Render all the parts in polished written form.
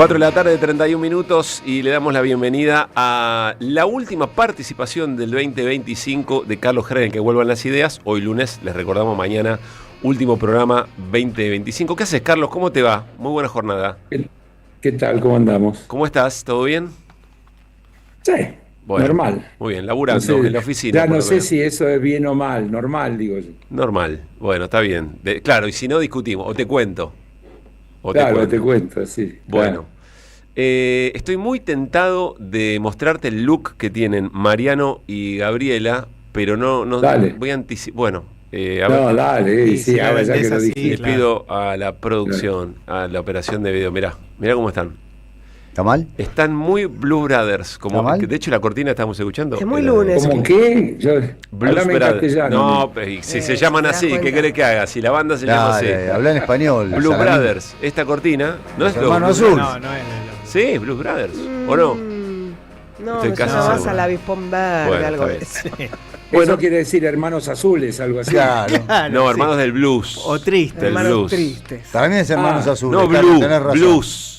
4 de la tarde, 31 minutos, y le damos la bienvenida a la última participación del 2025 de Carlos Heredia, en Que Vuelvan las Ideas. Hoy lunes, les recordamos, mañana, último programa 2025. ¿Qué haces, Carlos? ¿Cómo te va? Muy buena jornada. ¿Qué tal? ¿Cómo andamos? ¿Cómo estás? ¿Todo bien? Sí, bueno, normal. Muy bien, laburando No sé, en la oficina. Ya no sé si eso es bien o mal, normal, digo yo. Normal, bueno, está bien. Claro, y si no, discutimos, o te cuento. Claro, te cuento, sí. Bueno, claro. Estoy muy tentado de mostrarte el look que tienen Mariano y Gabriela, pero no Dale. voy a anticipar. Bueno, a ver, No, dale, Sí, ahora ya que lo así, le dijiste. claro. pido a la producción, a la operación de video. Mirá cómo están. ¿Está mal? Están muy Blues Brothers, como ¿Está mal? de hecho la cortina estamos escuchando. Es muy lunes. ¿Cómo qué? Blues Hablame en Brothers. castellano. No, si se llaman ¿te das así, ¿qué cuenta? querés que haga? Si la banda se llama así. Habla en español. Blues Salamín. Brothers, esta cortina, ¿no es Los los hermanos Blues Azul. Brothers? No es. Sí, Blues Brothers, ¿o no? No, Estoy me casi suena más seguro. a la Bispón Verde, Bueno, algo de está eso. Eso quiere decir hermanos azules, algo así. Claro. No, hermanos del blues. O triste. Del Hermanos blues. tristes. También es hermanos azules. No, Carlos, blues, tenés razón. blues.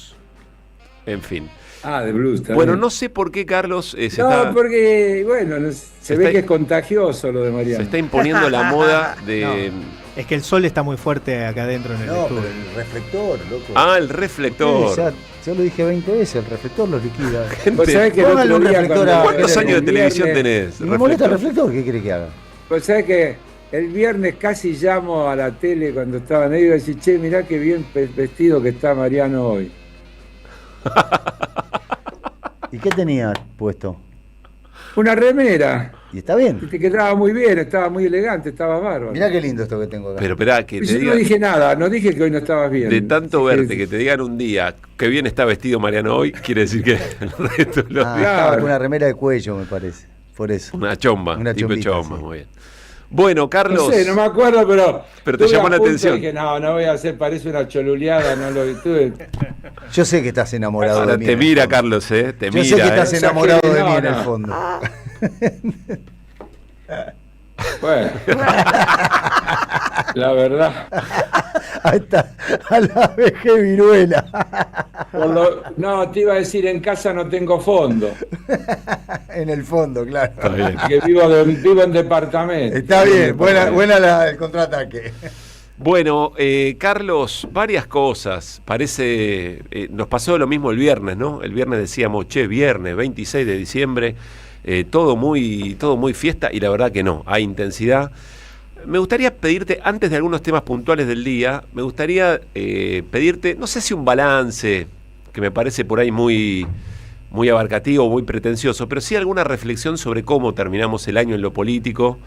En fin. De blues también. Bueno, no sé por qué Carlos se porque, bueno, se ve está- que es contagioso lo de Mariano. está imponiendo la moda de... Es que el sol está muy fuerte acá adentro en el No, estudio. pero el reflector, loco. el reflector. Ya lo dije 20 veces, el reflector lo liquida. Vos sabés que el Póngale otro un día reflector cuando- a- ¿Cuántos el años de televisión viernes- tenés? ¿Me molesta el reflector? ¿Qué quiere que haga? Pues sabés que el viernes casi llamo a la tele cuando estaban ahí y digo, che, mirá qué bien vestido que está Mariano hoy. ¿Y qué tenía puesto? Una remera. ¿Y está bien? Y te quedaba muy bien, estaba muy elegante, estaba bárbaro. Mirá qué lindo esto que tengo acá. Pero esperá, que Y te yo no diga... dije nada, no dije que hoy no estabas bien. De tanto Dije- verte, que te digan un día que bien está vestido Mariano hoy, quiere decir que el resto lo- Estaba claro. con una remera de cuello, me parece. Por eso. Una chomba, Una tipo chombita, chomba, sí. muy bien. Bueno, Carlos... No sé, no me acuerdo, pero te estuve llamó a la punto, atención. Dije, no voy a hacer, parece una choluleada, no lo tuve. Yo sé que estás enamorado Ahora de mí. te en el mira, fondo. Carlos, te Yo mira. sé que estás ¿eh? enamorado de No, mí en el no. fondo. Bueno, la verdad. Ahí está, a la vejez viruela. No, te iba a decir, en casa no tengo fondo, En el fondo, claro. Está bien. que vivo en departamento. Está bien, buena el contraataque. Bueno, Carlos, varias cosas. Parece, nos pasó lo mismo el viernes, ¿no? El viernes decíamos, viernes, 26 de diciembre, todo muy fiesta, y la verdad que no, hay intensidad. Me gustaría pedirte, antes de algunos temas puntuales del día, me gustaría pedirte, no sé si un balance, que me parece por ahí muy abarcativo, muy pretencioso, pero sí alguna reflexión sobre cómo terminamos el año en lo político.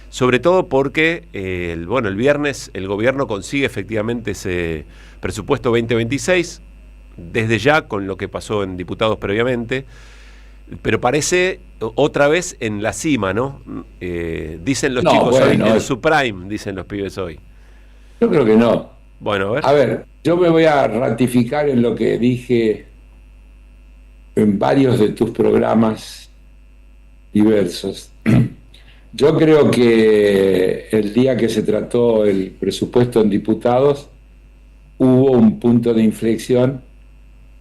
Sobre todo porque, el viernes el gobierno consigue efectivamente ese presupuesto 2026, desde ya con lo que pasó en diputados previamente, pero parece otra vez en la cima, ¿no? Dicen los No, chicos bueno, hoy, en su prime, dicen los pibes hoy. Yo creo que no. Bueno, a ver. A ver, yo me voy a ratificar en lo que dije en varios de tus programas diversos. Yo creo que el día que se trató el presupuesto en diputados hubo un punto de inflexión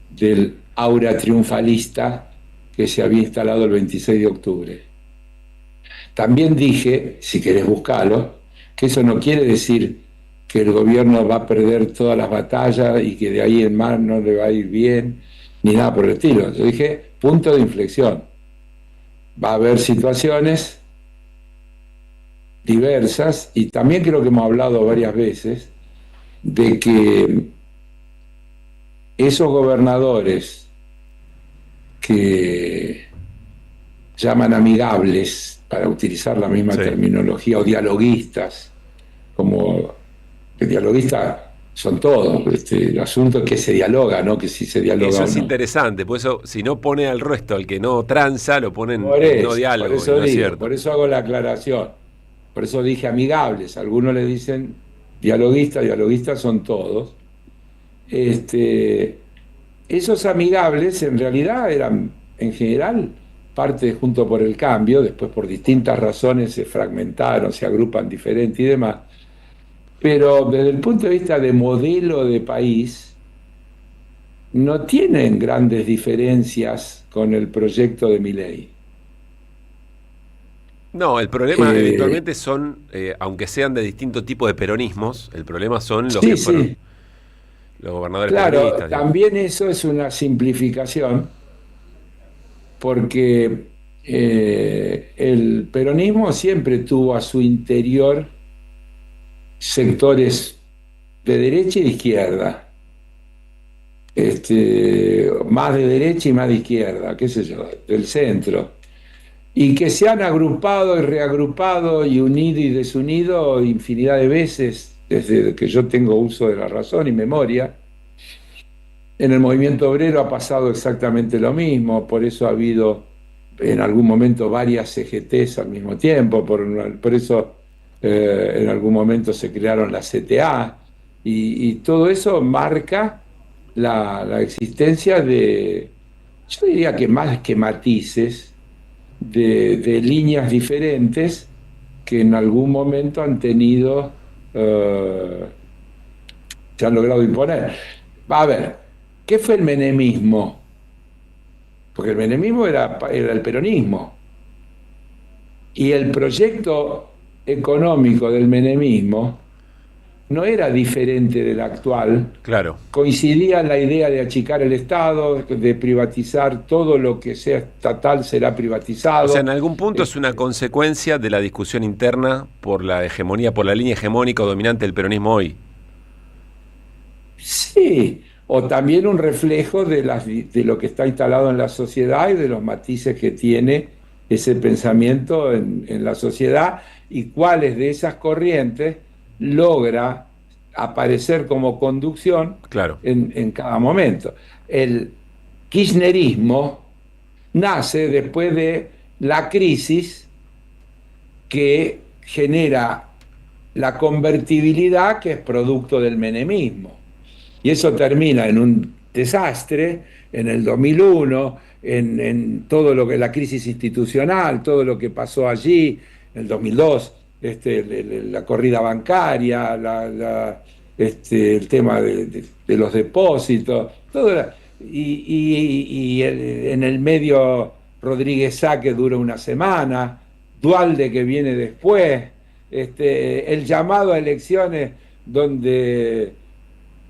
del aura triunfalista que se había instalado el 26 de octubre. También dije, si querés buscarlo, que eso no quiere decir que el gobierno va a perder todas las batallas y que de ahí en más no le va a ir bien, ni nada por el estilo. Yo dije, punto de inflexión. Va a haber situaciones diversas, y también creo que hemos hablado varias veces de que esos gobernadores que llaman amigables, para utilizar la misma terminología, o dialoguistas, como que dialoguistas son todos, el asunto es que se dialoga, no que si se dialoga Eso o es no. interesante, por eso si no pone al resto, al que no tranza, lo ponen Por en eso, no diálogo, por y eso no es digo, cierto. por eso hago la aclaración. Por eso dije amigables. Algunos le dicen dialoguistas son todos. Esos amigables en realidad eran, en general, parte de Juntos por el Cambio. Después, por distintas razones, se fragmentaron, se agrupan diferente y demás. Pero desde el punto de vista de modelo de país, no tienen grandes diferencias con el proyecto de Milei. No, el problema Eh, eventualmente son, aunque sean de distintos tipos de peronismos, el problema son los que sí, fueron sí, los gobernadores claro, peronistas, digamos. también eso es una simplificación porque el peronismo siempre tuvo a su interior sectores de derecha y de izquierda, más de derecha y más de izquierda, qué sé yo, del centro, y que se han agrupado y reagrupado y unido y desunido infinidad de veces desde que yo tengo uso de la razón y memoria. En el movimiento obrero ha pasado exactamente lo mismo, por eso ha habido en algún momento varias CGTs al mismo tiempo, por eso en algún momento se crearon las CTA, y todo eso marca la existencia de, yo diría que más que matices, de líneas diferentes que en algún momento han tenido, se han logrado imponer. Va a ver, ¿qué fue el menemismo? Porque el menemismo era el peronismo. Y el proyecto económico del menemismo no era diferente del actual. Claro. Coincidía en la idea de achicar el Estado, de privatizar todo lo que sea estatal será O sea, en privatizado. algún punto es una consecuencia de la discusión interna por la hegemonía, por la línea hegemónica o dominante del peronismo hoy. Sí, o también un reflejo de lo que está instalado en la sociedad y de los matices que tiene ese pensamiento en la sociedad y cuáles de esas corrientes logra aparecer como conducción Claro. en cada momento. El kirchnerismo nace después de la crisis que genera la convertibilidad que es producto del menemismo. Y eso termina en un desastre en el 2001, en todo lo que la crisis institucional, todo lo que pasó allí, en el 2002, la corrida bancaria, el tema de los depósitos, en el medio Rodríguez Sá, que dura una semana, Dualde, que viene después, el llamado a elecciones donde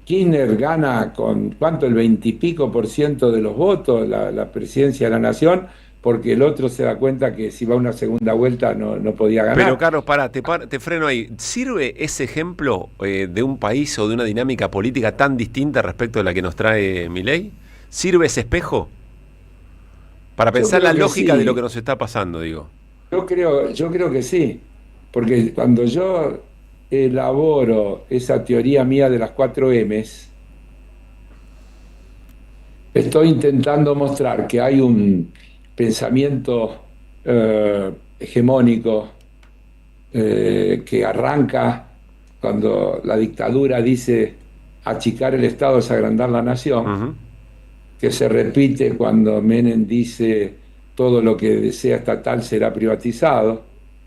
Kirchner gana con cuánto, el 20 y pico % de los votos, la presidencia de la nación, porque el otro se da cuenta que si va a una segunda vuelta no podía ganar. Pero Carlos, te freno ahí. ¿Sirve ese ejemplo de un país o de una dinámica política tan distinta respecto de la que nos trae Milei? ¿Sirve ese espejo? Para pensar la lógica de lo que nos está pasando, digo. Yo creo que sí, porque cuando yo elaboro esa teoría mía de las 4 M's, estoy intentando mostrar que hay un pensamiento hegemónico que arranca cuando la dictadura dice achicar el Estado es agrandar la nación, Ujú. que se repite cuando Menem dice todo lo que desea estatal será privatizado,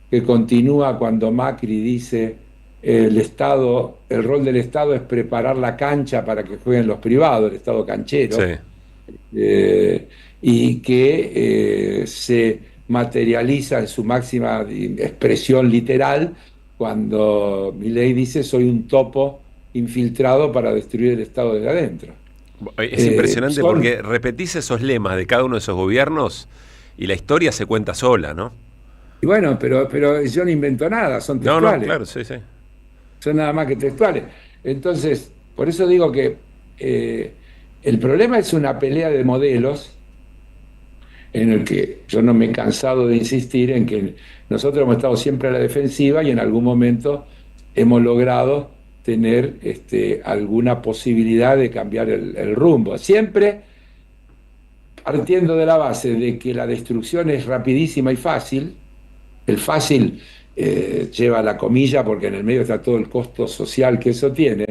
que continúa cuando Macri dice el Estado, el rol del Estado es preparar la cancha para que jueguen los privados, el Estado canchero, Sí. y que se materializa en su máxima expresión literal cuando Milei dice soy un topo infiltrado para destruir el Estado desde adentro. Es impresionante Son porque repetís esos lemas de cada uno de esos gobiernos y la historia se cuenta sola, ¿no? Y bueno, pero yo no invento nada, son No, no, textuales, claro, sí, sí. son nada más que textuales. Entonces, por eso digo que el problema es una pelea de modelos en el que yo no me he cansado de insistir en que nosotros hemos estado siempre a la defensiva y en algún momento hemos logrado tener alguna posibilidad de cambiar el rumbo. Siempre partiendo de la base de que la destrucción es rapidísima y fácil. El fácil lleva la comilla porque en el medio está todo el costo social que eso tiene,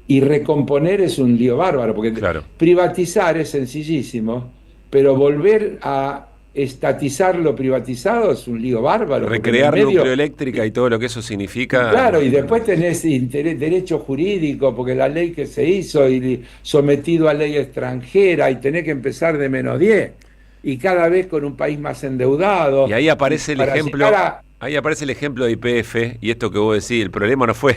y recomponer es un lío bárbaro, porque Claro. privatizar es sencillísimo, pero volver a estatizar lo privatizado es un lío bárbaro. Recrear núcleo eléctrica y todo lo que eso significa. Claro, y después tenés derecho jurídico, porque la ley que se hizo y sometido a ley extranjera, y tenés que empezar de -10, y cada vez con un país más endeudado. Y ahí aparece el ejemplo, a... ahí aparece el ejemplo de YPF, y esto que vos decís, el problema no fue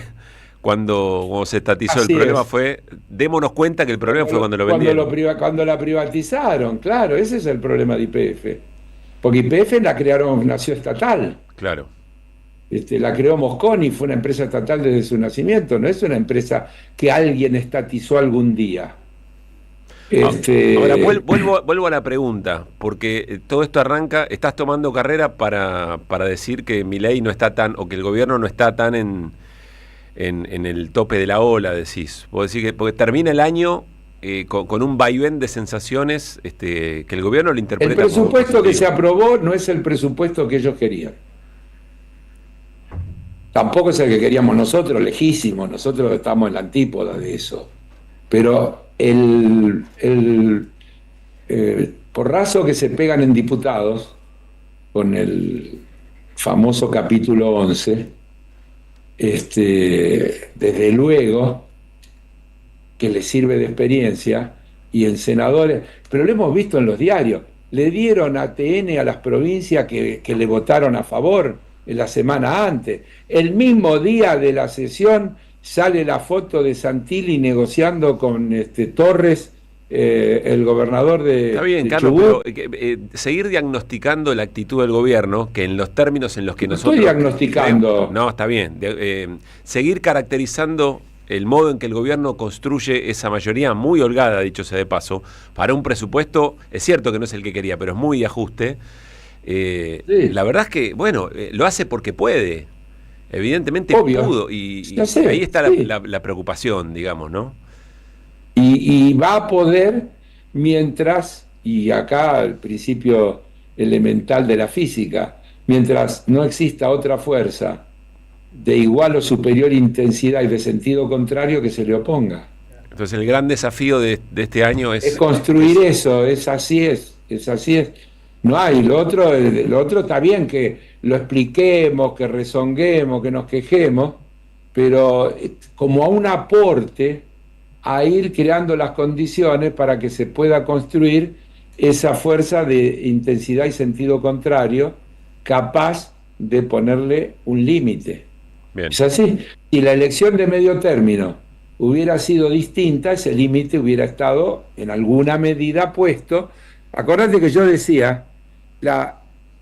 cuando se estatizó, Así el problema es. fue, démonos cuenta que el problema fue cuando lo vendieron. Cuando la privatizaron, claro, ese es el problema de YPF. Porque YPF nació estatal. Claro. La creó Mosconi, fue una empresa estatal desde su nacimiento, no es una empresa que alguien estatizó algún día. Ahora vuelvo a la pregunta, porque todo esto arranca, estás tomando carrera para decir que Milei no está tan, o que el gobierno no está tan en el tope de la ola, decís. Vos decís que porque termina el año con un vaivén de sensaciones que el gobierno lo interpreta. El presupuesto que se aprobó no es el presupuesto que ellos querían. Tampoco es el que queríamos nosotros, lejísimo, nosotros estamos en la antípoda de eso. Pero el porrazo que se pegan en diputados con el famoso capítulo 11, desde luego que le sirve de experiencia, y en senadores, pero lo hemos visto en los diarios, le dieron ATN a las provincias que le votaron a favor en la semana antes. El mismo día de la sesión sale la foto de Santilli negociando con Torres, el gobernador de Está bien, de Carlos, Chubut. pero seguir diagnosticando la actitud del gobierno, que en los términos en los que No nosotros... estoy diagnosticando. No, está bien. Seguir caracterizando el modo en que el gobierno construye esa mayoría muy holgada, dicho sea de paso, para un presupuesto, es cierto que no es el que quería, pero es muy ajuste. Sí. La verdad es que, bueno, lo hace porque puede. Evidentemente Obvio. pudo, y Ya sé, ahí está sí. la preocupación, digamos, ¿no? Y va a poder mientras, y acá el principio elemental de la física, mientras no exista otra fuerza de igual o superior intensidad y de sentido contrario que se le oponga. Entonces el gran desafío de este año Es construir eso, es así. No hay, lo otro está bien que lo expliquemos, que rezonguemos, que nos quejemos, pero como a un aporte a ir creando las condiciones para que se pueda construir esa fuerza de intensidad y sentido contrario capaz de ponerle un límite. Bien. Es así. Si la elección de medio término hubiera sido distinta, ese límite hubiera estado en alguna medida puesto. Acordate que yo decía,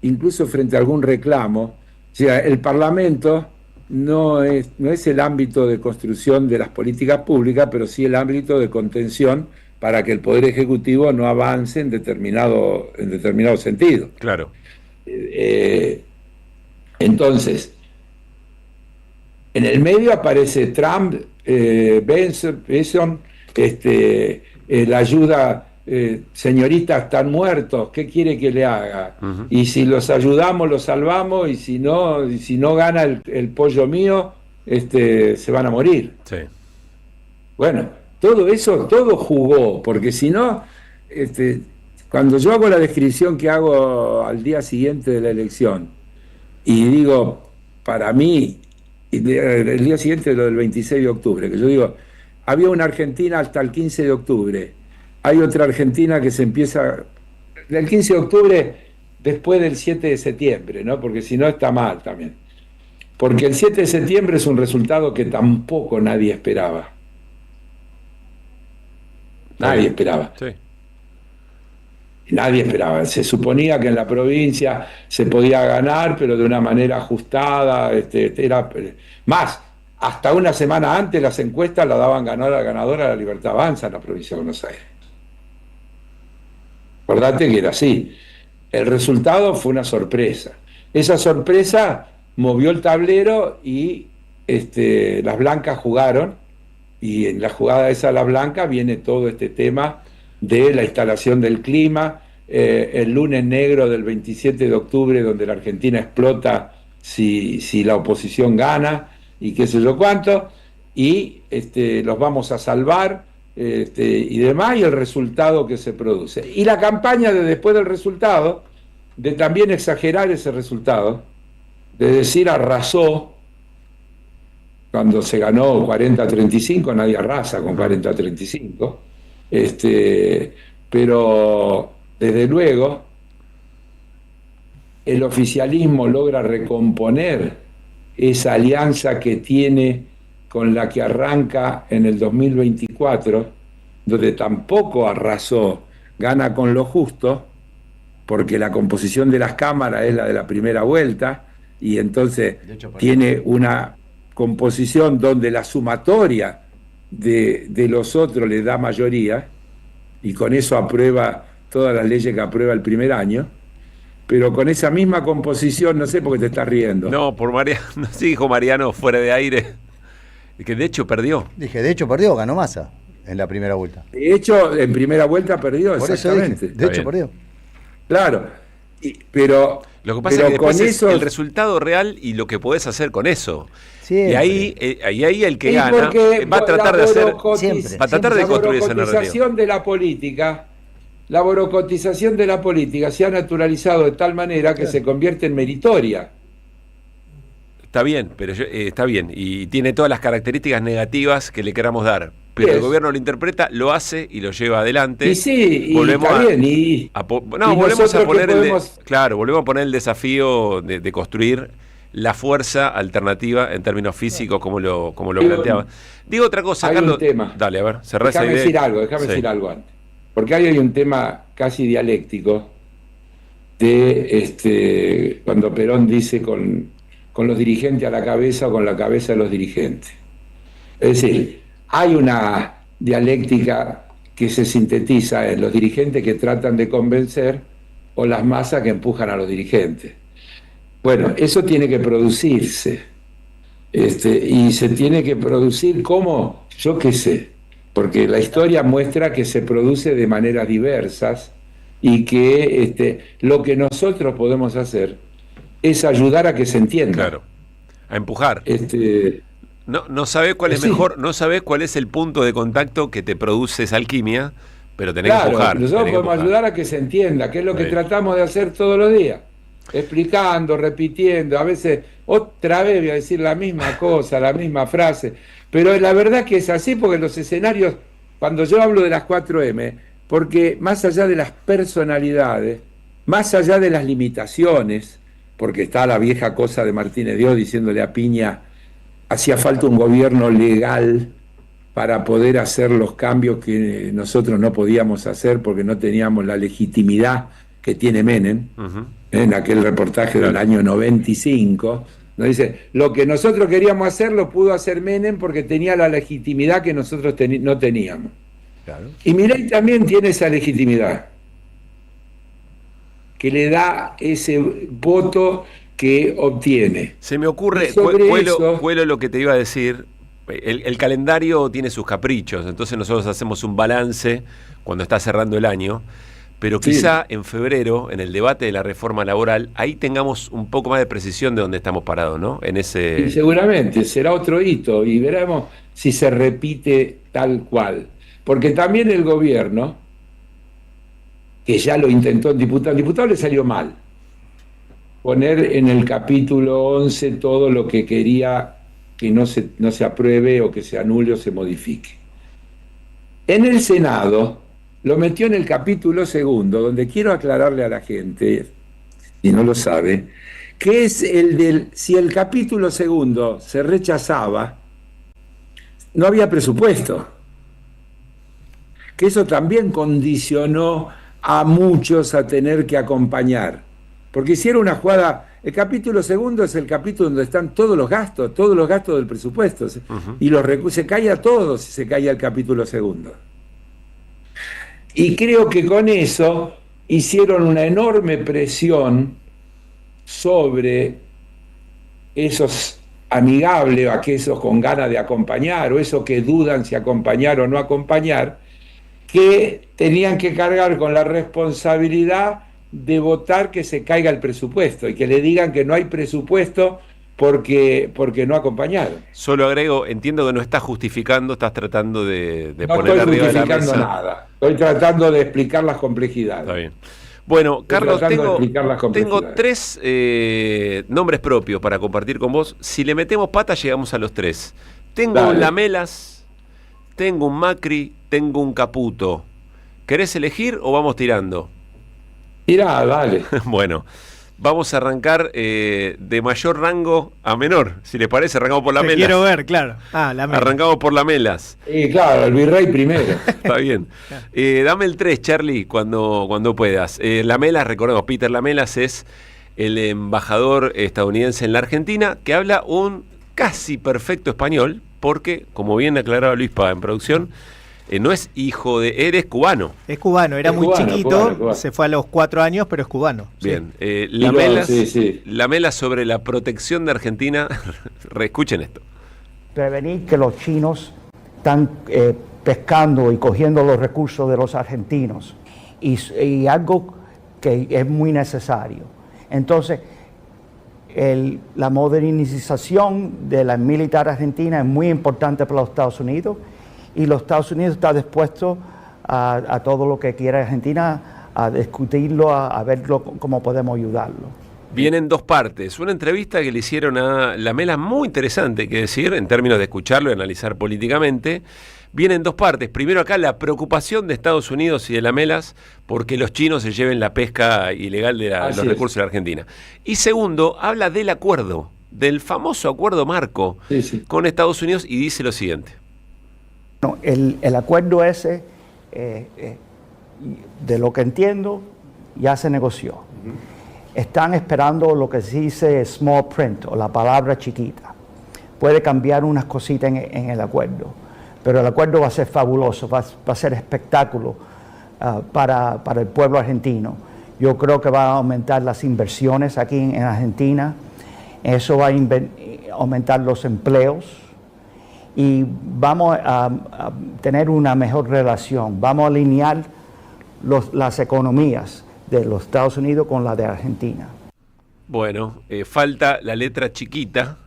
incluso frente a algún reclamo, o sea, el Parlamento no es el ámbito de construcción de las políticas públicas, pero sí el ámbito de contención para que el Poder Ejecutivo no avance en determinado sentido. Claro. Entonces, en el medio aparece Trump, Benson, la ayuda, señoritas están muertos, ¿qué quiere que le haga? Uh-huh. Y si los ayudamos, los salvamos, y si no gana el pollo mío, se van a morir. Sí. Bueno, todo eso, todo jugó, porque si no, cuando yo hago la descripción que hago al día siguiente de la elección, y digo, para mí, el día siguiente de lo del 26 de octubre, que yo digo, había una Argentina hasta el 15 de octubre, hay otra Argentina que se empieza, del 15 de octubre después del 7 de septiembre, ¿no? Porque si no está mal también. Porque el 7 de septiembre es un resultado que tampoco nadie esperaba. Nadie esperaba. Sí. Nadie esperaba. Se suponía que en la provincia se podía ganar, pero de una manera ajustada. Era más, hasta una semana antes las encuestas la daban ganadora a la Libertad Avanza en la provincia de Buenos Aires. Acordate que era así. El resultado fue una sorpresa. Esa sorpresa movió el tablero y las blancas jugaron, y en la jugada esa de las blancas viene todo este tema de la instalación del clima, el lunes negro del 27 de octubre, donde la Argentina explota si la oposición gana, y qué sé yo cuánto, y los vamos a salvar, y demás, y el resultado que se produce. Y la campaña de después del resultado de también exagerar ese resultado, de decir arrasó, cuando se ganó 40-35, nadie arrasa con 40-35, pero desde luego el oficialismo logra recomponer esa alianza que tiene con la que arranca en el 2024, donde tampoco arrasó, gana con lo justo, porque la composición de las cámaras es la de la primera vuelta, y entonces tiene una composición donde la sumatoria de los otros le da mayoría, y con eso aprueba todas las leyes que aprueba el primer año, pero con esa misma composición, no sé por qué te estás riendo. No, por Mariano, sí, dijo Mariano fuera de aire, que de hecho perdió. Dije, de hecho perdió, ganó Massa en la primera vuelta. De hecho, en primera vuelta perdió, Por exactamente. eso dije, de hecho perdió. Claro, pero lo que pasa es que después con es eso el resultado real y lo que podés hacer con eso. Siempre. Y ahí el que y gana porque va a tratar de hacer, Siempre. va a tratar de construir esa narrativa. La borocotización de la política se ha naturalizado de tal manera que se convierte en meritoria. Está bien, pero está bien y tiene todas las características negativas que le queramos dar. Pero el gobierno lo interpreta, lo hace y lo lleva adelante. Y sí, volvemos está bien. volvemos a poner podemos... volvemos a poner el desafío de construir la fuerza alternativa en términos físicos, como lo planteaba. Digo otra cosa, hay Carlos. Un tema. Dale, a ver, cerrá esa Déjame idea. decir algo antes. Porque ahí hay un tema casi dialéctico de cuando Perón dice con los dirigentes a la cabeza o con la cabeza de los dirigentes. Es decir, hay una dialéctica que se sintetiza en los dirigentes que tratan de convencer o las masas que empujan a los dirigentes. Bueno, eso tiene que producirse. Y se tiene que producir como, yo qué sé, porque la historia muestra que se produce de maneras diversas y que lo que nosotros podemos hacer es ayudar a que se entienda. Claro, a empujar. No sabés cuál es mejor, no sabés cuál es el punto de contacto que te produce esa alquimia, pero tenés que empujar. Nosotros podemos ayudar a que se entienda, que es lo que tratamos de hacer todos los días. Explicando, repitiendo, a veces otra vez voy a decir la misma cosa, la misma frase, pero la verdad que es así porque los escenarios, cuando yo hablo de las 4M, porque más allá de las personalidades, más allá de las limitaciones, porque está la vieja cosa de Martínez Dios diciéndole a Piña, hacía falta un gobierno legal para poder hacer los cambios que nosotros no podíamos hacer porque no teníamos la legitimidad que tiene Menem, en aquel reportaje del año 95, nos dice, lo que nosotros queríamos hacer lo pudo hacer Menem porque tenía la legitimidad que nosotros no teníamos. Claro. Y Milei también tiene esa legitimidad, que le da ese voto que obtiene. Se me ocurre, Cuelo, lo que te iba a decir, el calendario tiene sus caprichos, entonces nosotros hacemos un balance cuando está cerrando el año, pero quizá en febrero, en el debate de la reforma laboral, ahí tengamos un poco más de precisión de dónde estamos parados, ¿no? Y seguramente será otro hito y veremos si se repite tal cual. Porque también el gobierno, que ya lo intentó en diputado le salió mal. Poner en el capítulo 11 todo lo que quería que no se apruebe o que se anule o se modifique. En el Senado lo metió en el capítulo 2, donde quiero aclararle a la gente, si no lo sabe, que es si el capítulo 2 se rechazaba, no había presupuesto. Que eso también condicionó a muchos a tener que acompañar. Porque hicieron una jugada. El capítulo 2 es el capítulo donde están todos los gastos del presupuesto. Y los recursos, se cae a todos si se cae al capítulo 2. Y creo que con eso hicieron una enorme presión sobre esos amigables, o aquellos con ganas de acompañar, o esos que dudan si acompañar o no acompañar, que tenían que cargar con la responsabilidad de votar que se caiga el presupuesto y que le digan que no hay presupuesto porque no acompañaron. Solo agrego, entiendo que no estás justificando, estás tratando de no poner arriba de la mesa. No estoy justificando nada, estoy tratando de explicar las complejidades. Está bien. Bueno, Carlos, tratando de tengo, explicar las tengo complejidades. 3 nombres propios para compartir con vos. Si le metemos pata, llegamos a los 3. Tengo Dale. un Lamelas, tengo un Macri, tengo un Caputo. ¿Querés elegir o vamos tirando? Mirá, dale. Bueno, vamos a arrancar de mayor rango a menor. Si les parece, arrancamos por Te Lamelas. quiero ver, claro. Ah, la mela. Arrancamos por Lamelas. Y claro, el virrey primero. Está bien. Dame el 3, Charlie, cuando puedas. Lamelas, recordemos, Peter Lamelas es el embajador estadounidense en la Argentina que habla un casi perfecto español, porque, como bien aclaraba Luispa en producción, no es hijo de... Eres cubano. Es cubano, era Es muy cubano, chiquito, cubano. se fue a los 4 años, pero es cubano. Sí. Bien. Lamelas, sí. Lamelas sobre la protección de Argentina. Escuchen esto. Prevenir que los chinos están pescando y cogiendo los recursos de los argentinos y algo que es muy necesario. Entonces, la modernización de la militar argentina es muy importante para los Estados Unidos y los Estados Unidos están dispuestos a todo lo que quiera Argentina, a discutirlo, a verlo cómo podemos ayudarlo. Vienen 2 partes. Una entrevista que le hicieron a Lamela muy interesante, hay que decir, en términos de escucharlo y analizar políticamente. Vienen 2 partes. Primero acá la preocupación de Estados Unidos y de Lamelas porque los chinos se lleven la pesca ilegal de los recursos de la Argentina. Y segundo, habla del acuerdo, del famoso acuerdo marco con Estados Unidos y dice lo siguiente. No, el acuerdo ese, de lo que entiendo, ya se negoció. Están esperando lo que se dice small print o la palabra chiquita. Puede cambiar unas cositas en el acuerdo, pero el acuerdo va a ser fabuloso, va a ser espectáculo para el pueblo argentino. Yo creo que va a aumentar las inversiones aquí en Argentina, eso va a aumentar los empleos y vamos a tener una mejor relación, vamos a alinear las economías de los Estados Unidos con la de Argentina. Bueno, falta la letra chiquita,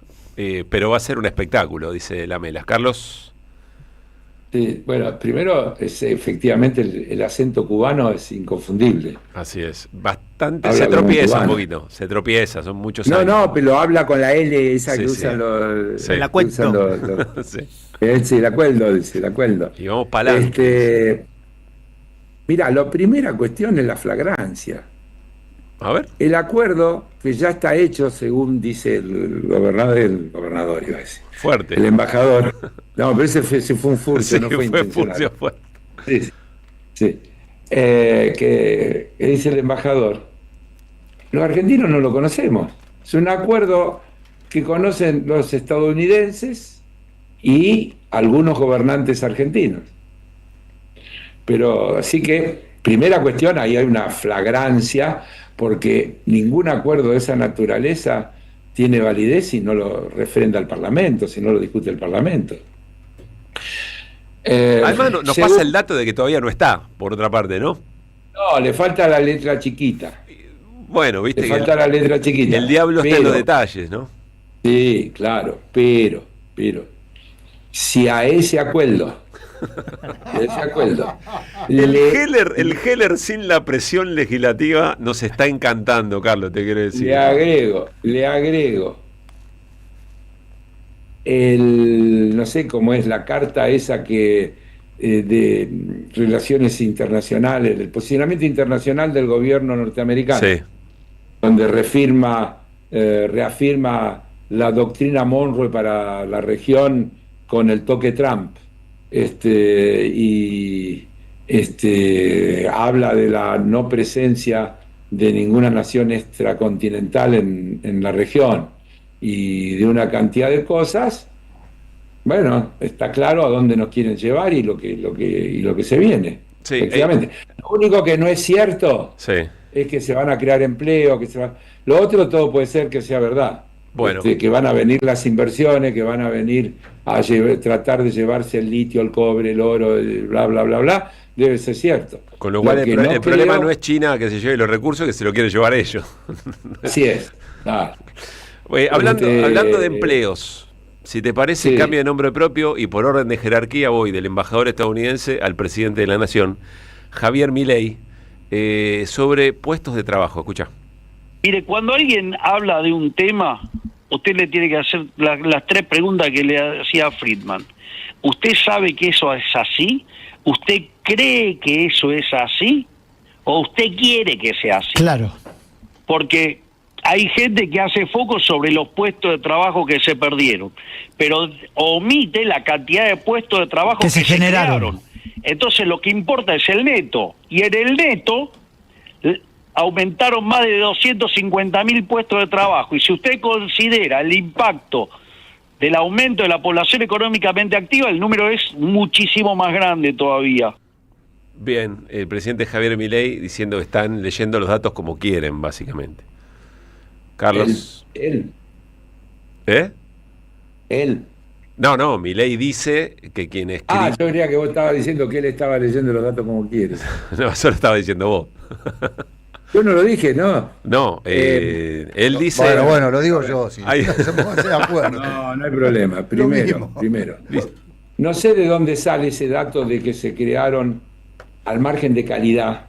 pero va a ser un espectáculo, dice Lamelas. Carlos. Sí, bueno, primero, efectivamente, el acento cubano es inconfundible. Así es. Bastante. Habla Se como tropieza un cubano. poquito. Se tropieza, son muchos No, años. no, pero habla con la L esa Sí, que sí. usan los... Sí. El acuerdo. usan Sí. Sí, el acuerdo, dice, el acuerdo. Y vamos para adelante. Mira, la primera cuestión es la flagrancia. A ver. El acuerdo que ya está hecho, según dice el gobernador, iba a decir, Fuerte. el embajador. No, pero ese fue un furcio, Sí, no fue intencional. furcio, fue. Sí, sí. Que dice el embajador. Los argentinos no lo conocemos. Es un acuerdo que conocen los estadounidenses y algunos gobernantes argentinos. Pero así que, primera cuestión, ahí hay una flagrancia, porque ningún acuerdo de esa naturaleza tiene validez si no lo refrenda el Parlamento, si no lo discute el Parlamento. Además, nos pasa el dato de que todavía no está, por otra parte, ¿no? No, le falta la letra chiquita. Bueno, viste Le que falta la letra chiquita. el diablo está en los Pero- detalles, ¿no? Sí, claro, pero, si a ese acuerdo, El Heller sin la presión legislativa nos está encantando, Carlos, te quiero decir. le agrego no sé cómo es la carta esa que de relaciones internacionales, el posicionamiento internacional del gobierno norteamericano, Sí, donde reafirma la doctrina Monroe para la región con el toque Trump, y habla de la no presencia de ninguna nación extracontinental en la región y de una cantidad de cosas. Bueno, está claro a dónde nos quieren llevar y lo que se viene. Sí, Efectivamente. Lo único que no es cierto sí. es que se van a crear empleo, lo otro todo puede ser que sea verdad. Bueno. Que van a venir las inversiones, que van a venir a tratar de llevarse el litio, el cobre, el oro, bla, bla, bla, bla, debe ser cierto. Con lo cual Lo el, que el problema creo- no es China que se lleve los recursos, que se lo quiere llevar ellos. Así es. Ah, Hablando de Este, empleos, si te parece, sí. cambio de nombre propio y por orden de jerarquía voy del embajador estadounidense al presidente de la Nación, Javier Milei. sobre puestos de trabajo. Escucha. Mire, cuando alguien habla de un tema, usted le tiene que hacer las 3 preguntas que le hacía Friedman. ¿Usted sabe que eso es así? ¿Usted cree que eso es así? ¿O usted quiere que sea así? Claro. Porque hay gente que hace foco sobre los puestos de trabajo que se perdieron, pero omite la cantidad de puestos de trabajo que se generaron. Entonces lo que importa es el neto, y en el neto aumentaron más de 250.000 puestos de trabajo, y si usted considera el impacto del aumento de la población económicamente activa, el número es muchísimo más grande todavía. Bien, el presidente Javier Milei diciendo que están leyendo los datos como quieren, básicamente. Carlos. Él. ¿Eh? No, Milei dice que quien escribe... yo creía que vos estabas diciendo que él estaba leyendo los datos como quiere. No, eso lo estaba diciendo vos. Yo no lo dije, ¿no? No, él dice... Bueno, lo digo yo, si Ay. no se pongan de acuerdo. No hay problema. Primero. No sé de dónde sale ese dato de que se crearon, al margen de calidad,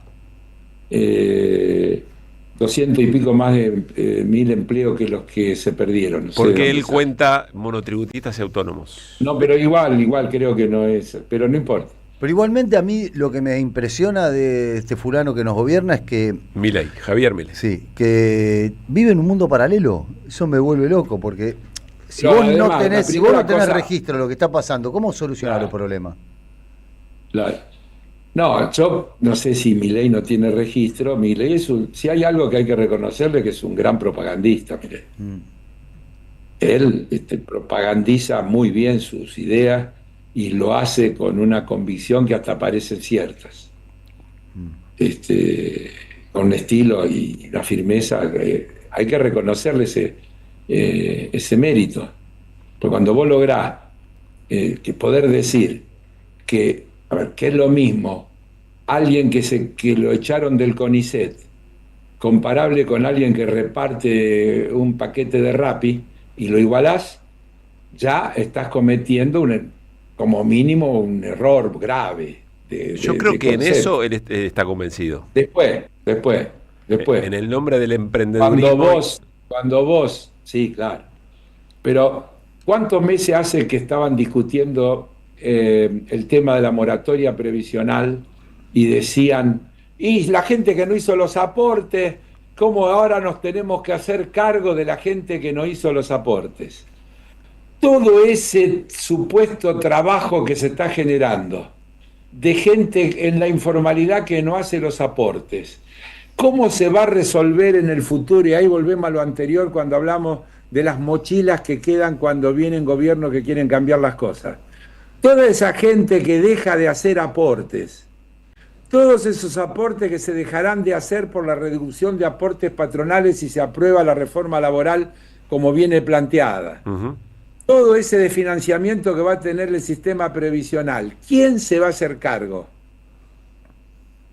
200 y pico más de 1000 empleos que los que se perdieron. No porque él cuenta monotributistas y autónomos. No, pero igual creo que no es, pero no importa. Pero igualmente a mí lo que me impresiona de este fulano que nos gobierna es que... Milei, Javier Milei. Sí, que vive en un mundo paralelo. Eso me vuelve loco, porque si No, vos además, no tenés, la primera cosa- registro de lo que está pasando, ¿cómo solucionar Claro. los problemas? No, yo no sé si Milei no tiene registro. Milei si hay algo que hay que reconocerle, que es un gran propagandista, Milei. Él propagandiza muy bien sus ideas y lo hace con una convicción que hasta parecen ciertas. Con estilo y la firmeza, hay que reconocerle ese mérito. Porque cuando vos lográs que poder decir que es lo mismo alguien que lo echaron del CONICET, comparable con alguien que reparte un paquete de Rappi, y lo igualás, ya estás cometiendo como mínimo un error grave. Yo creo que en eso él está convencido. Después. En el nombre del emprendedurismo. Cuando vos, sí, claro. Pero, ¿cuántos meses hace que estaban discutiendo el tema de la moratoria previsional y decían, y la gente que no hizo los aportes, ¿cómo ahora nos tenemos que hacer cargo de la gente que no hizo los aportes? Todo ese supuesto trabajo que se está generando de gente en la informalidad que no hace los aportes, ¿cómo se va a resolver en el futuro? Y ahí volvemos a lo anterior cuando hablamos de las mochilas que quedan cuando vienen gobiernos que quieren cambiar las cosas. Toda esa gente que deja de hacer aportes, todos esos aportes que se dejarán de hacer por la reducción de aportes patronales si se aprueba la reforma laboral como viene planteada. Todo ese desfinanciamiento que va a tener el sistema previsional, ¿quién se va a hacer cargo?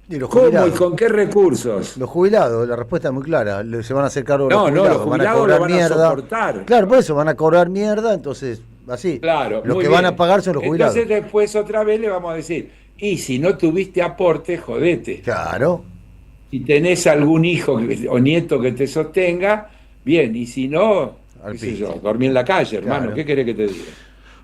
Y los ¿Cómo jubilados. y con qué recursos? Los jubilados, la respuesta es muy clara. Se van a hacer cargo de los No, jubilados. los jubilados lo van a soportar. Claro, por eso van a cobrar mierda, entonces, así. Claro, los muy que bien. van a pagar son los jubilados. Entonces después otra vez le vamos a decir, y si no tuviste aporte, jodete. Claro. Si tenés algún hijo o nieto que te sostenga, bien, y si no, qué sé yo, dormí en la calle, hermano, Claro. ¿qué querés que te diga?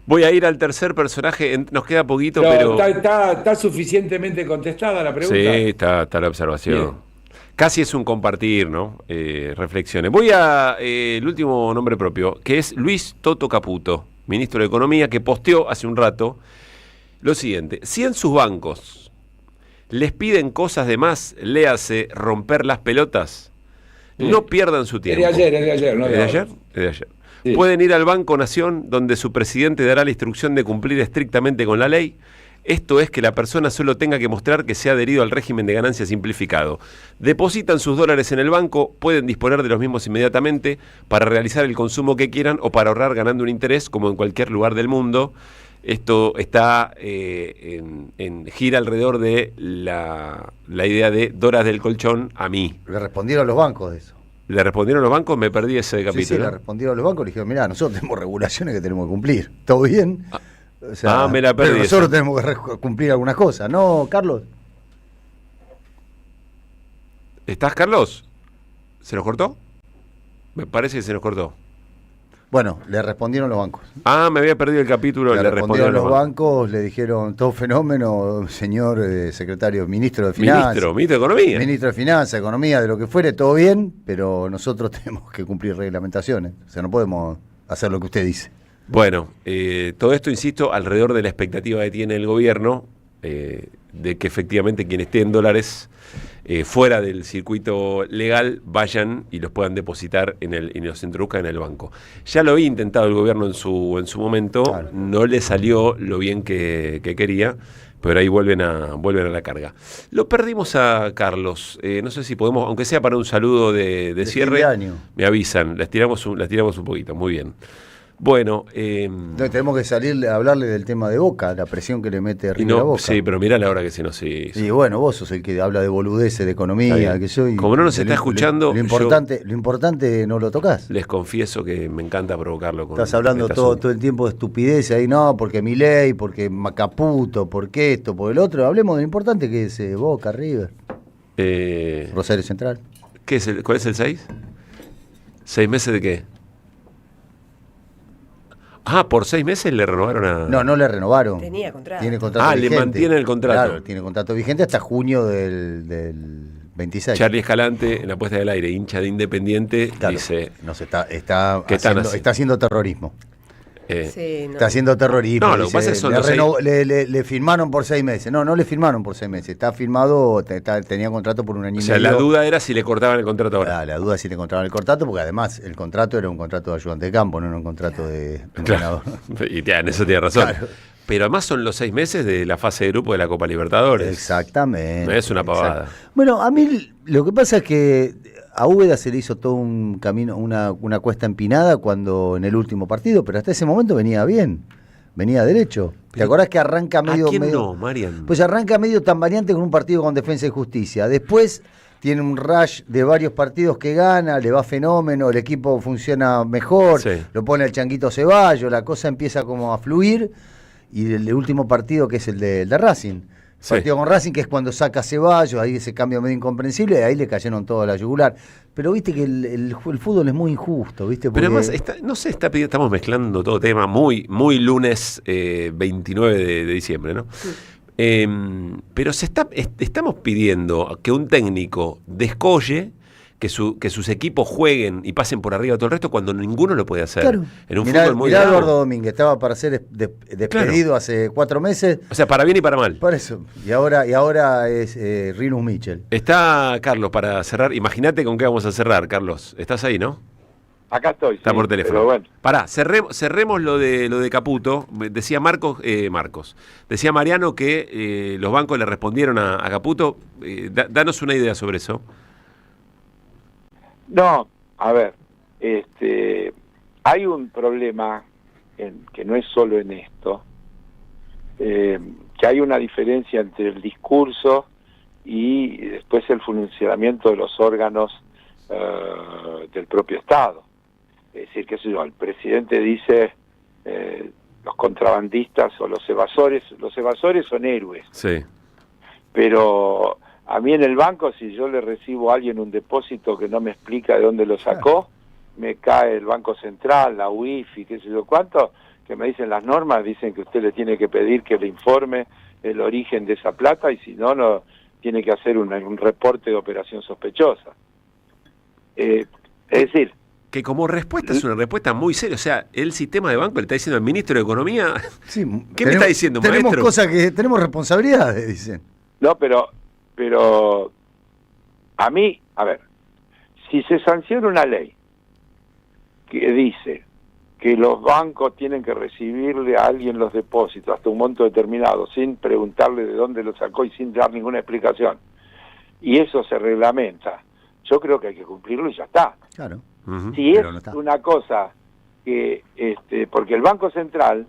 Voy a ir al tercer personaje, nos queda poquito, Pero pero... ¿está suficientemente contestada la pregunta? Sí, está la observación. Bien. Casi es un compartir, ¿no? Reflexiones. Voy a el último nombre propio, que es Luis Toto Caputo, ministro de Economía, que posteó hace un rato lo siguiente: si en sus bancos les piden cosas de más, léase romper las pelotas, no pierdan su tiempo. Es de ayer, ¿no? ¿Es de ayer? Es de ayer. Sí. Pueden ir al Banco Nación, donde su presidente dará la instrucción de cumplir estrictamente con la ley. Esto es que la persona solo tenga que mostrar que se ha adherido al régimen de ganancia simplificado. Depositan sus dólares en el banco, pueden disponer de los mismos inmediatamente para realizar el consumo que quieran o para ahorrar ganando un interés, como en cualquier lugar del mundo. Esto está gira alrededor de la idea de Doras del Colchón a mí. Le respondieron los bancos de eso. ¿Le respondieron los bancos? Me perdí ese Sí, capítulo. le respondieron los bancos, le dijeron, mirá, nosotros tenemos regulaciones que tenemos que cumplir. ¿Todo bien? O me la perdí pero nosotros esa. tenemos que cumplir algunas cosas, ¿no, Carlos? ¿Estás, Carlos? ¿Se nos cortó? Me parece que se nos cortó. Bueno, le respondieron los bancos. Ah, me había perdido el capítulo. Le respondieron los bancos, le dijeron todo fenómeno, señor secretario, ministro de Finanzas. Ministro de Economía. Ministro de Finanzas, Economía, de lo que fuere, todo bien, pero nosotros tenemos que cumplir reglamentaciones. O sea, no podemos hacer lo que usted dice. Bueno, todo esto, insisto, alrededor de la expectativa que tiene el gobierno de que efectivamente quien esté en dólares fuera del circuito legal vayan y los puedan depositar y los introduzcan en el banco. Ya lo había intentado el gobierno en su momento, claro. No le salió lo bien que quería, pero ahí vuelven a la carga. Lo perdimos a Carlos, no sé si podemos, aunque sea para un saludo de cierre, me avisan, las tiramos un poquito, muy bien. Bueno, tenemos que salir a hablarle del tema de Boca, la presión que le mete River a Boca. Sí, pero mirá la hora que se nos hizo. Y bueno, vos sos el que habla de boludeces, de economía, que soy. Como no nos está escuchando, lo importante no lo tocas. Les confieso que me encanta provocarlo. Estás hablando todo el tiempo de estupidez ahí, no, porque Milei, porque Macaputo, porque esto, por el otro. Hablemos de lo importante que es Boca, River. Rosario Central. ¿Cuál es el 6? ¿6 meses de qué? Ah, por 6 meses le renovaron a... No le renovaron. Tenía contrato. Tiene contrato vigente. Le mantienen el contrato. Claro, tiene contrato vigente hasta junio del 26. Charlie Escalante, en la puesta del aire, hincha de Independiente, claro, dice... Está haciendo terrorismo. Está haciendo terrorismo. No, lo que pasa es que le firmaron por 6 meses. No le firmaron por 6 meses. Está firmado, tenía contrato por 1 año y medio. O sea, la duda era si le cortaban el contrato ahora. La duda es si le cortaban el contrato, porque además el contrato era un contrato de ayudante de campo, no era un contrato de entrenador. Y en eso tiene razón. Claro. Pero además son los 6 meses de la fase de grupo de la Copa Libertadores. Exactamente. No es una pavada. Exacto. Bueno, a mí lo que pasa es que a Úbeda se le hizo todo un camino, una cuesta empinada cuando en el último partido, pero hasta ese momento venía bien, venía derecho. ¿Te acordás que arranca medio... ¿A quién no, Marian? Pues arranca medio tan variante con un partido con Defensa y Justicia. Después tiene un rush de varios partidos que gana, le va fenómeno, el equipo funciona mejor, sí. Lo pone el Changuito Ceballos, la cosa empieza como a fluir, y el último partido que es el de Racing. Partido con Racing, que es cuando saca Ceballos, ahí ese cambio medio incomprensible, y ahí le cayeron todo a la yugular. Pero viste que el fútbol es muy injusto, ¿viste? Porque... Pero además, estamos mezclando todo tema muy lunes 29 de diciembre, ¿no? Sí. Pero estamos pidiendo que un técnico descolle, que sus equipos jueguen y pasen por arriba de todo el resto cuando ninguno lo puede hacer. Claro. En un fútbol muy bravo. Eduardo Domínguez estaba para ser despedido hace 4 meses. O sea, para bien y para mal. Por eso. Y ahora es Rinus Michel. Está Carlos para cerrar. Imagínate con qué vamos a cerrar, Carlos. ¿Estás ahí, no? Acá estoy. Está por teléfono. Pero bueno. Pará, cerremos lo de Caputo. Decía Marcos. Decía Mariano que los bancos le respondieron a Caputo. Danos una idea sobre eso. No, a ver, hay un problema que no es solo en esto, que hay una diferencia entre el discurso y después el funcionamiento de los órganos del propio Estado. Es decir, qué sé yo, el presidente dice los contrabandistas o los evasores son héroes. Sí. Pero a mí en el banco, si yo le recibo a alguien un depósito que no me explica de dónde lo sacó, me cae el Banco Central, la UIF y qué sé yo cuánto, que me dicen las normas, dicen que usted le tiene que pedir que le informe el origen de esa plata y si no tiene que hacer un reporte de operación sospechosa. Es decir... Que como respuesta es una respuesta muy seria. O sea, el sistema de banco le está diciendo al ministro de Economía... Sí, ¿Qué me está diciendo, maestro? Tenemos responsabilidades, dicen. No, pero a mí, a ver, si se sanciona una ley que dice que los bancos tienen que recibirle a alguien los depósitos hasta un monto determinado sin preguntarle de dónde lo sacó y sin dar ninguna explicación, y eso se reglamenta, yo creo que hay que cumplirlo y ya está. Claro. Si es una cosa que, porque el Banco Central,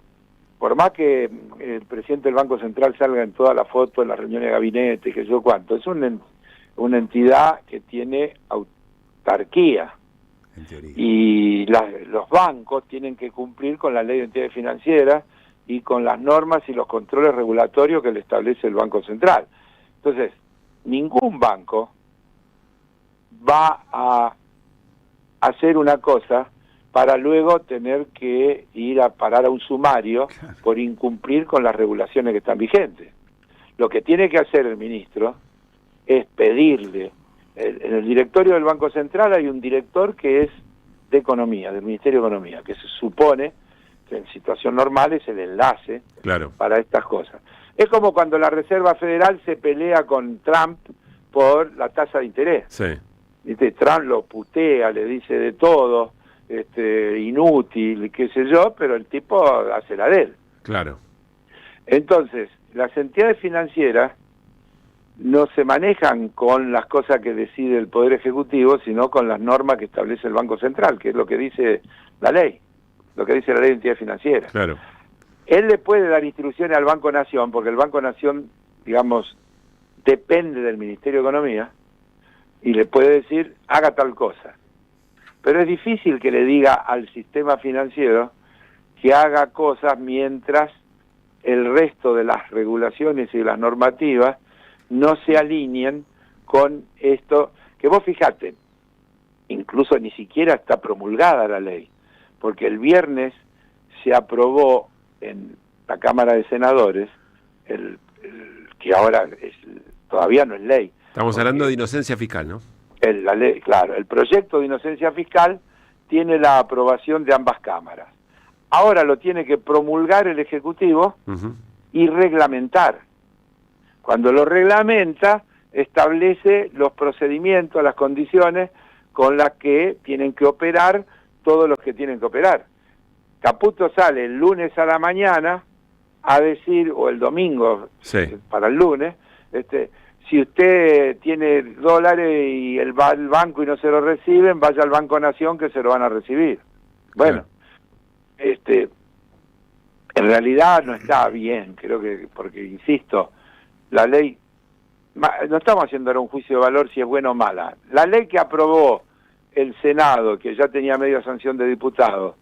por más que el presidente del Banco Central salga en toda la foto, en las reuniones de gabinete, que yo cuánto, es una entidad que tiene autarquía. En teoría. Y los bancos tienen que cumplir con la ley de entidades financieras y con las normas y los controles regulatorios que le establece el Banco Central. Entonces, ningún banco va a hacer una cosa para luego tener que ir a parar a un sumario por incumplir con las regulaciones que están vigentes. Lo que tiene que hacer el ministro es pedirle, en el directorio del Banco Central hay un director que es de Economía, del Ministerio de Economía, que se supone que en situación normal es el enlace para estas cosas. Es como cuando la Reserva Federal se pelea con Trump por la tasa de interés. Sí. ¿Viste? Trump lo putea, le dice de todo, inútil, qué sé yo, pero el tipo hace la de él. Claro. Entonces, las entidades financieras no se manejan con las cosas que decide el Poder Ejecutivo, sino con las normas que establece el Banco Central, que es lo que dice la ley, lo que dice la ley de entidades financieras. Claro. Él le puede dar instrucciones al Banco Nación, porque el Banco Nación, digamos, depende del Ministerio de Economía, y le puede decir, haga tal cosa. Pero es difícil que le diga al sistema financiero que haga cosas mientras el resto de las regulaciones y las normativas no se alineen con esto, que vos fijate, incluso ni siquiera está promulgada la ley, porque el viernes se aprobó en la Cámara de Senadores, que ahora todavía no es ley. Estamos hablando de inocencia fiscal, ¿no? La ley, claro, el proyecto de inocencia fiscal tiene la aprobación de ambas cámaras. Ahora lo tiene que promulgar el Ejecutivo y reglamentar. Cuando lo reglamenta, establece los procedimientos, las condiciones con las que tienen que operar todos los que tienen que operar. Caputo sale el lunes a la mañana a decir, o el domingo para el lunes, si usted tiene dólares y va al banco y no se lo reciben, vaya al Banco Nación que se lo van a recibir. Bueno, en realidad no está bien, creo que, porque insisto, la ley, no estamos haciendo ahora un juicio de valor si es buena o mala. La ley que aprobó el Senado, que ya tenía media sanción de diputados,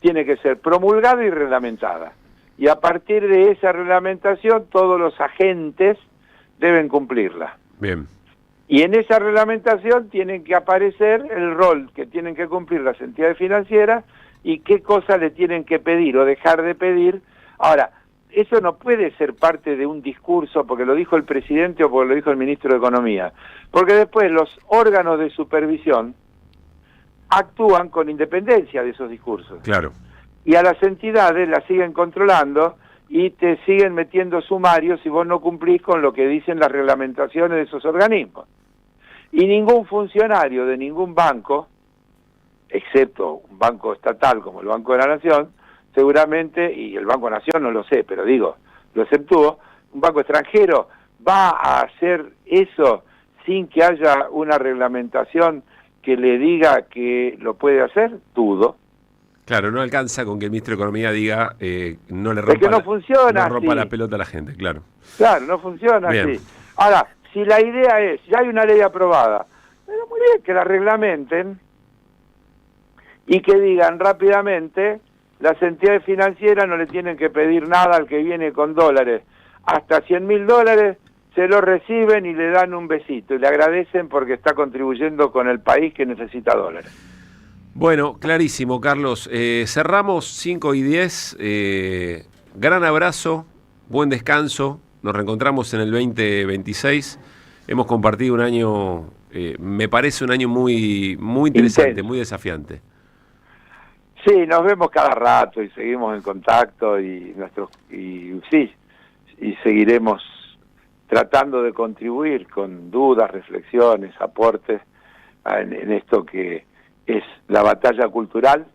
tiene que ser promulgada y reglamentada. Y a partir de esa reglamentación, todos los agentes deben cumplirla. Bien. Y en esa reglamentación tienen que aparecer el rol que tienen que cumplir las entidades financieras y qué cosas le tienen que pedir o dejar de pedir. Ahora, eso no puede ser parte de un discurso porque lo dijo el presidente o porque lo dijo el ministro de Economía, porque después los órganos de supervisión actúan con independencia de esos discursos. Claro. Y a las entidades las siguen controlando y te siguen metiendo sumarios si vos no cumplís con lo que dicen las reglamentaciones de esos organismos. Y ningún funcionario de ningún banco, excepto un banco estatal como el Banco de la Nación, seguramente, y el Banco Nación no lo sé, pero digo, lo exceptúo, un banco extranjero va a hacer eso sin que haya una reglamentación que le diga que lo puede hacer, dudo. Claro, no alcanza con que el ministro de Economía diga no le rompa, es que no funciona no rompa así. La pelota a la gente, claro. Claro, no funciona bien. Así. Ahora, si la idea es, ya hay una ley aprobada, pero muy bien, que la reglamenten y que digan rápidamente, las entidades financieras no le tienen que pedir nada al que viene con dólares. Hasta $100.000 se lo reciben y le dan un besito y le agradecen porque está contribuyendo con el país que necesita dólares. Bueno, clarísimo, Carlos. Cerramos 5:10. Gran abrazo, buen descanso. Nos reencontramos en el 2026. Hemos compartido un año, me parece un año muy interesante, intenso, muy desafiante. Sí, nos vemos cada rato y seguimos en contacto y seguiremos tratando de contribuir con dudas, reflexiones, aportes en esto que es la batalla cultural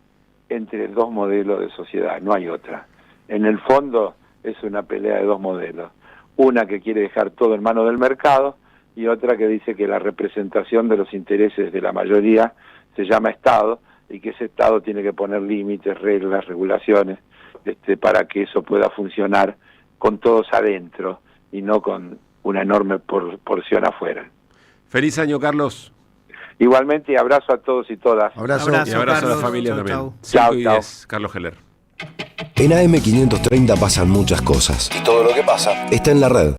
entre dos modelos de sociedad, no hay otra. En el fondo es una pelea de dos modelos, una que quiere dejar todo en manos del mercado y otra que dice que la representación de los intereses de la mayoría se llama Estado y que ese Estado tiene que poner límites, reglas, regulaciones, para que eso pueda funcionar con todos adentro y no con una enorme porción afuera. Feliz año, Carlos. Igualmente, abrazo a todos y todas. Abrazo y abrazo Carlos, a la familia también. Chau, 5:10, Carlos Heller. En AM530 pasan muchas cosas. Y todo lo que pasa está en la red.